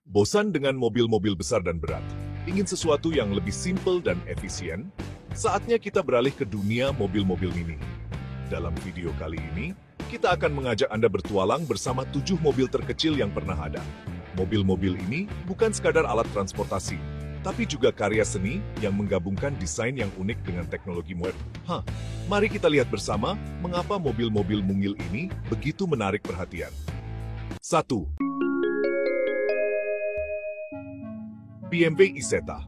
Bosan dengan mobil-mobil besar dan berat? Ingin sesuatu yang lebih simpel dan efisien? Saatnya kita beralih ke dunia mobil-mobil mini. Dalam video kali ini, kita akan mengajak Anda bertualang bersama 7 mobil terkecil yang pernah ada. Mobil-mobil ini bukan sekadar alat transportasi, tapi juga karya seni yang menggabungkan desain yang unik dengan teknologi modern. Mari kita lihat bersama mengapa mobil-mobil mungil ini begitu menarik perhatian. 1. BMW Isetta,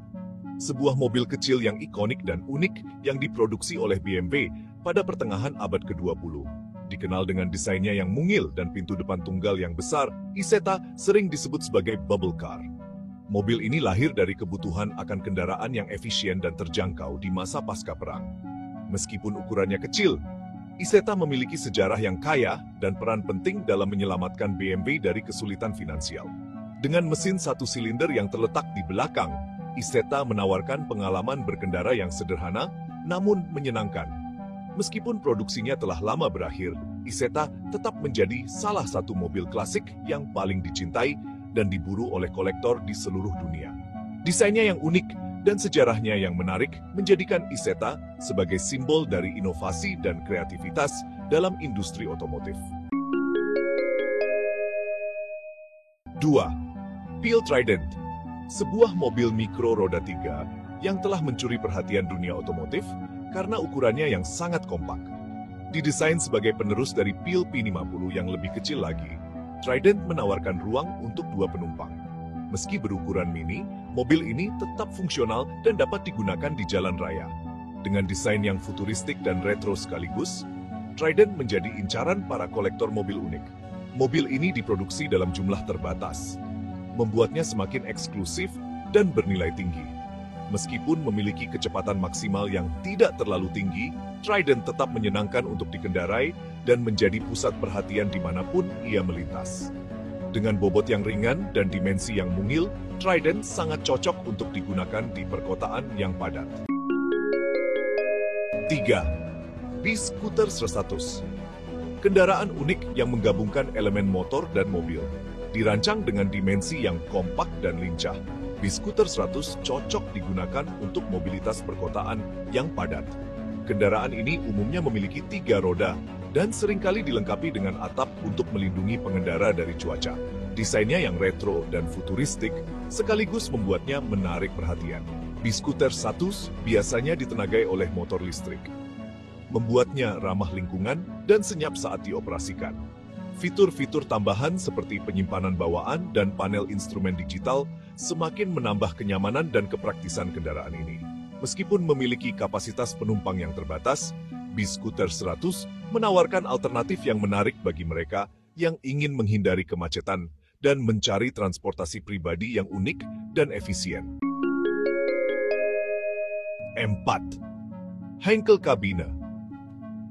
sebuah mobil kecil yang ikonik dan unik yang diproduksi oleh BMW pada pertengahan abad ke-20. Dikenal dengan desainnya yang mungil dan pintu depan tunggal yang besar, Isetta sering disebut sebagai bubble car. Mobil ini lahir dari kebutuhan akan kendaraan yang efisien dan terjangkau di masa pasca perang. Meskipun ukurannya kecil, Isetta memiliki sejarah yang kaya dan peran penting dalam menyelamatkan BMW dari kesulitan finansial. Dengan mesin 1 silinder yang terletak di belakang, Isetta menawarkan pengalaman berkendara yang sederhana namun menyenangkan. Meskipun produksinya telah lama berakhir, Isetta tetap menjadi salah satu mobil klasik yang paling dicintai dan diburu oleh kolektor di seluruh dunia. Desainnya yang unik dan sejarahnya yang menarik menjadikan Isetta sebagai simbol dari inovasi dan kreativitas dalam industri otomotif. 2. Peel Trident, sebuah mobil mikro roda 3 yang telah mencuri perhatian dunia otomotif karena ukurannya yang sangat kompak. Didesain sebagai penerus dari Peel P50 yang lebih kecil lagi, Trident menawarkan ruang untuk 2 penumpang. Meski berukuran mini, mobil ini tetap fungsional dan dapat digunakan di jalan raya. Dengan desain yang futuristik dan retro sekaligus, Trident menjadi incaran para kolektor mobil unik. Mobil ini diproduksi dalam jumlah terbatas, membuatnya semakin eksklusif dan bernilai tinggi. Meskipun memiliki kecepatan maksimal yang tidak terlalu tinggi, Trident tetap menyenangkan untuk dikendarai dan menjadi pusat perhatian dimanapun ia melintas. Dengan bobot yang ringan dan dimensi yang mungil, Trident sangat cocok untuk digunakan di perkotaan yang padat. 3. B-Scooter 100, kendaraan unik yang menggabungkan elemen motor dan mobil. Dirancang dengan dimensi yang kompak dan lincah, B-Scooter 100 cocok digunakan untuk mobilitas perkotaan yang padat. Kendaraan ini umumnya memiliki 3 roda dan seringkali dilengkapi dengan atap untuk melindungi pengendara dari cuaca. Desainnya yang retro dan futuristik sekaligus membuatnya menarik perhatian. B-Scooter 100 biasanya ditenagai oleh motor listrik, membuatnya ramah lingkungan dan senyap saat dioperasikan. Fitur-fitur tambahan seperti penyimpanan bawaan dan panel instrumen digital semakin menambah kenyamanan dan kepraktisan kendaraan ini. Meskipun memiliki kapasitas penumpang yang terbatas, B-Scooter 100 menawarkan alternatif yang menarik bagi mereka yang ingin menghindari kemacetan dan mencari transportasi pribadi yang unik dan efisien. 4. Heinkel Cabina,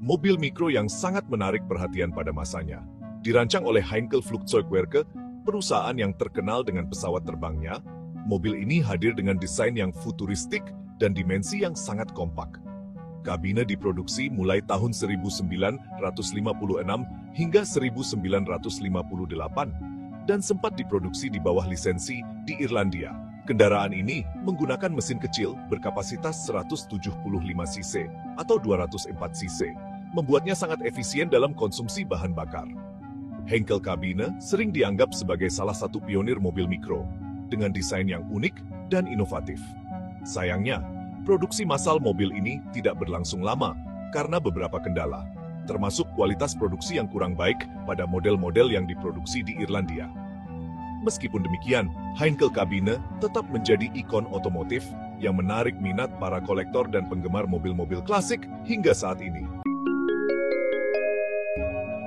mobil mikro yang sangat menarik perhatian pada masanya. Dirancang oleh Heinkel Flugzeugwerke, perusahaan yang terkenal dengan pesawat terbangnya, mobil ini hadir dengan desain yang futuristik dan dimensi yang sangat kompak. Kabina diproduksi mulai tahun 1956 hingga 1958 dan sempat diproduksi di bawah lisensi di Irlandia. Kendaraan ini menggunakan mesin kecil berkapasitas 175 cc atau 204 cc, membuatnya sangat efisien dalam konsumsi bahan bakar. Heinkel Cabina sering dianggap sebagai salah satu pionir mobil mikro, dengan desain yang unik dan inovatif. Sayangnya, produksi massal mobil ini tidak berlangsung lama karena beberapa kendala, termasuk kualitas produksi yang kurang baik pada model-model yang diproduksi di Irlandia. Meskipun demikian, Heinkel Cabina tetap menjadi ikon otomotif yang menarik minat para kolektor dan penggemar mobil-mobil klasik hingga saat ini.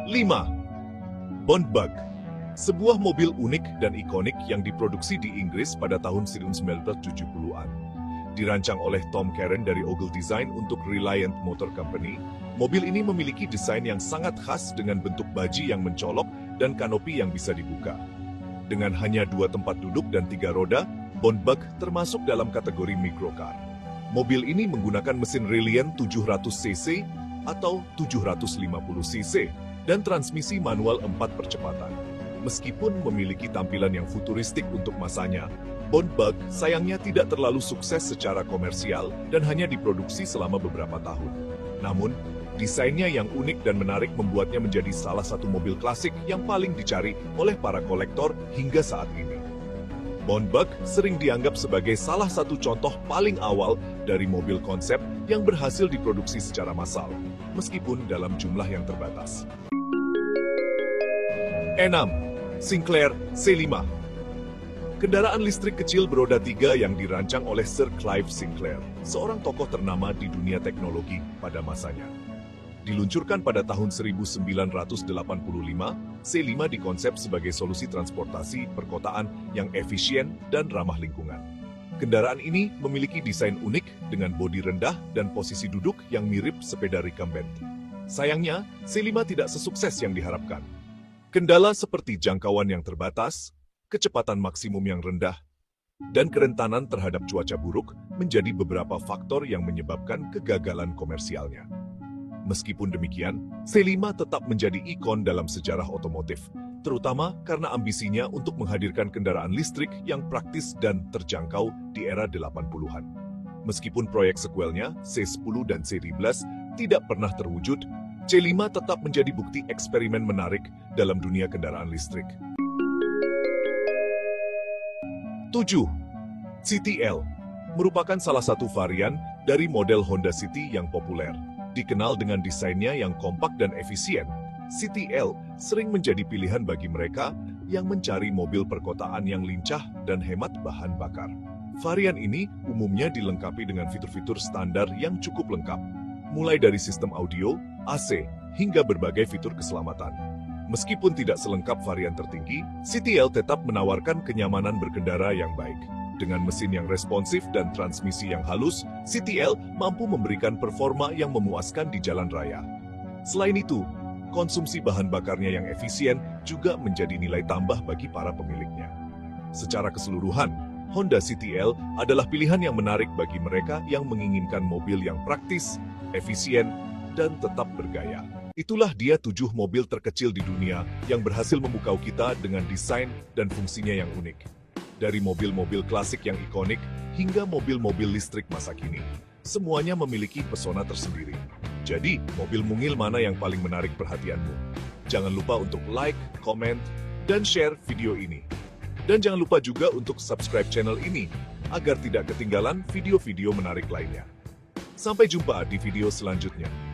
5. Bondbug, sebuah mobil unik dan ikonik yang diproduksi di Inggris pada tahun 1970-an. Dirancang oleh Tom Karen dari Ogle Design untuk Reliant Motor Company, mobil ini memiliki desain yang sangat khas dengan bentuk baji yang mencolok dan kanopi yang bisa dibuka. Dengan hanya 2 tempat duduk dan 3 roda, Bondbug termasuk dalam kategori microcar. Mobil ini menggunakan mesin Reliant 700cc atau 750cc dan transmisi manual 4 percepatan. Meskipun memiliki tampilan yang futuristik untuk masanya, Bone Bug sayangnya tidak terlalu sukses secara komersial dan hanya diproduksi selama beberapa tahun. Namun, desainnya yang unik dan menarik membuatnya menjadi salah satu mobil klasik yang paling dicari oleh para kolektor hingga saat ini. Bone Bug sering dianggap sebagai salah satu contoh paling awal dari mobil konsep yang berhasil diproduksi secara massal, meskipun dalam jumlah yang terbatas. 6. Sinclair C5. Kendaraan listrik kecil beroda 3 yang dirancang oleh Sir Clive Sinclair, seorang tokoh ternama di dunia teknologi pada masanya. Diluncurkan pada tahun 1985, C5 dikonsep sebagai solusi transportasi perkotaan yang efisien dan ramah lingkungan. Kendaraan ini memiliki desain unik dengan bodi rendah dan posisi duduk yang mirip sepeda recumbent. Sayangnya, C5 tidak sesukses yang diharapkan. Kendala seperti jangkauan yang terbatas, kecepatan maksimum yang rendah, dan kerentanan terhadap cuaca buruk menjadi beberapa faktor yang menyebabkan kegagalan komersialnya. Meskipun demikian, C5 tetap menjadi ikon dalam sejarah otomotif, terutama karena ambisinya untuk menghadirkan kendaraan listrik yang praktis dan terjangkau di era 80-an. Meskipun proyek sekuelnya, C10 dan C11, tidak pernah terwujud, C5 tetap menjadi bukti eksperimen menarik dalam dunia kendaraan listrik. 7. CTL merupakan salah satu varian dari model Honda City yang populer. Dikenal dengan desainnya yang kompak dan efisien, CTL sering menjadi pilihan bagi mereka yang mencari mobil perkotaan yang lincah dan hemat bahan bakar. Varian ini umumnya dilengkapi dengan fitur-fitur standar yang cukup lengkap, mulai dari sistem audio, AC, hingga berbagai fitur keselamatan. Meskipun tidak selengkap varian tertinggi, CTL tetap menawarkan kenyamanan berkendara yang baik. Dengan mesin yang responsif dan transmisi yang halus, CTL mampu memberikan performa yang memuaskan di jalan raya. Selain itu, konsumsi bahan bakarnya yang efisien juga menjadi nilai tambah bagi para pemiliknya. Secara keseluruhan, Honda CTL adalah pilihan yang menarik bagi mereka yang menginginkan mobil yang praktis, efisien, dan tetap bergaya. Itulah dia 7 mobil terkecil di dunia yang berhasil memukau kita dengan desain dan fungsinya yang unik. Dari mobil-mobil klasik yang ikonik hingga mobil-mobil listrik masa kini, semuanya memiliki pesona tersendiri. Jadi, mobil mungil mana yang paling menarik perhatianmu? Jangan lupa untuk like, komen, dan share video ini. Dan jangan lupa juga untuk subscribe channel ini agar tidak ketinggalan video-video menarik lainnya. Sampai jumpa di video selanjutnya.